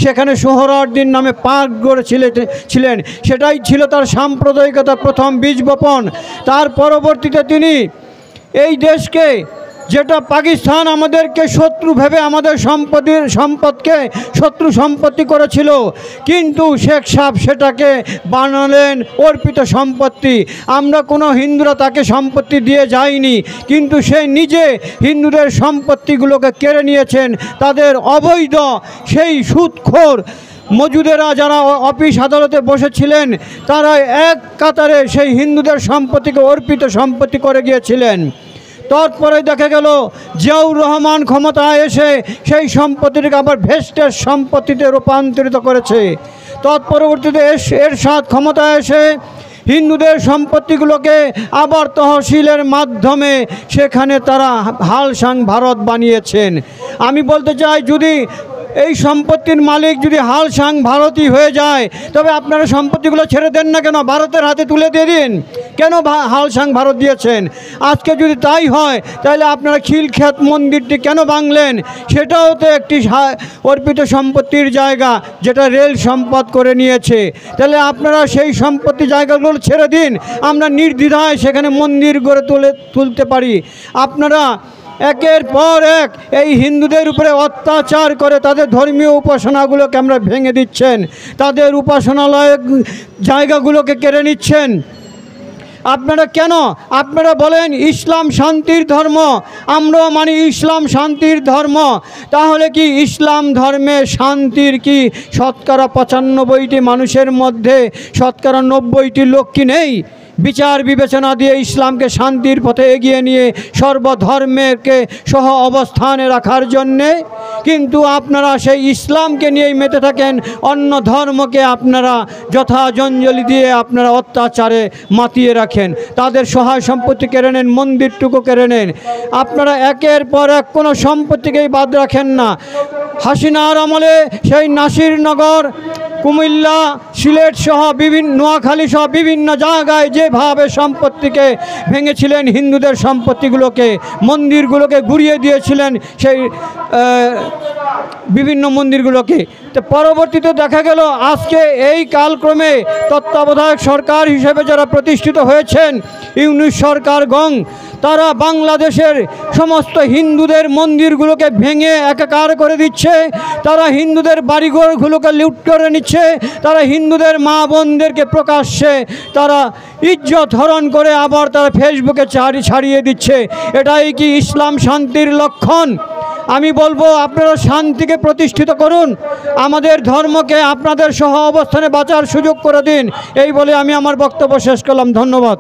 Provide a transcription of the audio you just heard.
সেখানে সোহরাওয়ার্দী নামে পার্ক গড়েছিলেন। সেটাই ছিল তার সাম্প্রদায়িকতার প্রথম বীজ বপন। তার পরবর্তীতে তিনি এই দেশকে, যেটা পাকিস্তান আমাদেরকে শত্রু ভেবে আমাদের সম্পদকে শত্রু সম্পত্তি করেছিল, কিন্তু শেখ সাহেব সেটাকে বানালেন অর্পিত সম্পত্তি। আমরা কোনো হিন্দুরা তাকে সম্পত্তি দিয়ে যায়নি, কিন্তু সে নিজে হিন্দুদের সম্পত্তিগুলোকে কেড়ে নিয়েছেন। তাদের অবৈধ সেই সুদখোর মজুদেরা যারা অফিস আদালতে বসেছিলেন, তারা এক কাতারে সেই হিন্দুদের সম্পত্তিকে অর্পিত সম্পত্তি করে গিয়েছিলেন। তারপরে দেখা গেল জিয়াউর রহমান ক্ষমতায় এসে সেই সম্পত্তিটিকে আবার ভেস্টের সম্পত্তিতে রূপান্তরিত করেছে। তৎপরবর্তীতে এরশাদ ক্ষমতায় এসে হিন্দুদের সম্পত্তিগুলোকে আবার তহসিলের মাধ্যমে সেখানে তারা হালসাং ভারত বানিয়েছেন। আমি বলতে চাই, যদি এই সম্পত্তির মালিক যদি হালসাং ভারতই হয়ে যায়, তবে আপনারা সম্পত্তিগুলো ছেড়ে দেন না কেন? ভারতের হাতে তুলে দিয়ে দিন। কেন হালসাং ভারত দিয়েছেন? আজকে যদি তাই হয়, তাহলে আপনারা খিলক্ষেত মন্দিরটি কেন ভাঙলেন? সেটাও তো একটি অর্পিত সম্পত্তির জায়গা, যেটা রেল সম্পদ করে নিয়েছে। তাহলে আপনারা সেই সম্পত্তি জায়গাগুলো ছেড়ে দিন, আমরা নির্দ্বিধায় সেখানে মন্দির গড়ে তুলতে পারি। আপনারা একের পর এক এই হিন্দুদের উপরে অত্যাচার করে তাদের ধর্মীয় উপাসনাগুলোকে আমরা ভেঙে দিচ্ছেন, তাদের উপাসনালয় জায়গাগুলোকে কেড়ে নিচ্ছেন। আপনারা কেন? আপনারা বলেন ইসলাম শান্তির ধর্ম, আমরাও মানি ইসলাম শান্তির ধর্ম। তাহলে কি ইসলাম ধর্মে শান্তির কি শতকরা 95টি মানুষের মধ্যে শতকরা 90টি লোক কি নেই? বিচার বিবেচনা দিয়ে ইসলামকে শান্তির পথে এগিয়ে নিয়ে সর্বধর্মকে সহ অবস্থানে রাখার জন্যে, কিন্তু আপনারা সেই ইসলামকে নিয়েই মেতে থাকেন। অন্য ধর্মকে আপনারা যথাজঞ্জলি দিয়ে আপনারা অত্যাচারে মাতিয়ে রাখেন, তাদের সহায় সম্পত্তি কেড়ে নেন, মন্দিরটুকু কেড়ে নেন। আপনারা একের পর এক কোনো সম্পত্তিকেই বাদ রাখেন না। হাসিনার আমলে সেই নাসিরনগর, কুমিল্লা, সিলেট সহ নোয়াখালী সহ বিভিন্ন জায়গায় যেভাবে সম্পত্তিকে ভেঙেছিলেন, হিন্দুদের সম্পত্তিগুলোকে, মন্দিরগুলোকে ঘুরিয়ে দিয়েছিলেন, সেই বিভিন্ন মন্দিরগুলোকে। তো পরবর্তীতে দেখা গেল আজকে এই কালক্রমে তত্ত্বাবধায়ক সরকার হিসেবে যারা প্রতিষ্ঠিত হয়েছেন, ইউনূস সরকারগণ, তারা বাংলাদেশের সমস্ত হিন্দুদের মন্দিরগুলোকে ভেঙে একাকার করে দিচ্ছে। তারা হিন্দুদের বাড়িঘরগুলোকে লুট করে নিচ্ছে। তারা হিন্দুদের মা বোনদেরকে প্রকাশ্যে তারা ইজ্জত হরণ করে আবার তারা ফেসবুকে ছাড়িয়ে দিচ্ছে। এটাই কি ইসলাম শান্তির লক্ষণ? আমি বলবো, আপনারা শান্তিকে প্রতিষ্ঠিত করুন, আমাদের ধর্মকে আপনাদের সহ অবস্থানে বাঁচার সুযোগ করে দিন। এই বলে আমি আমার বক্তব্য শেষ করলাম। ধন্যবাদ।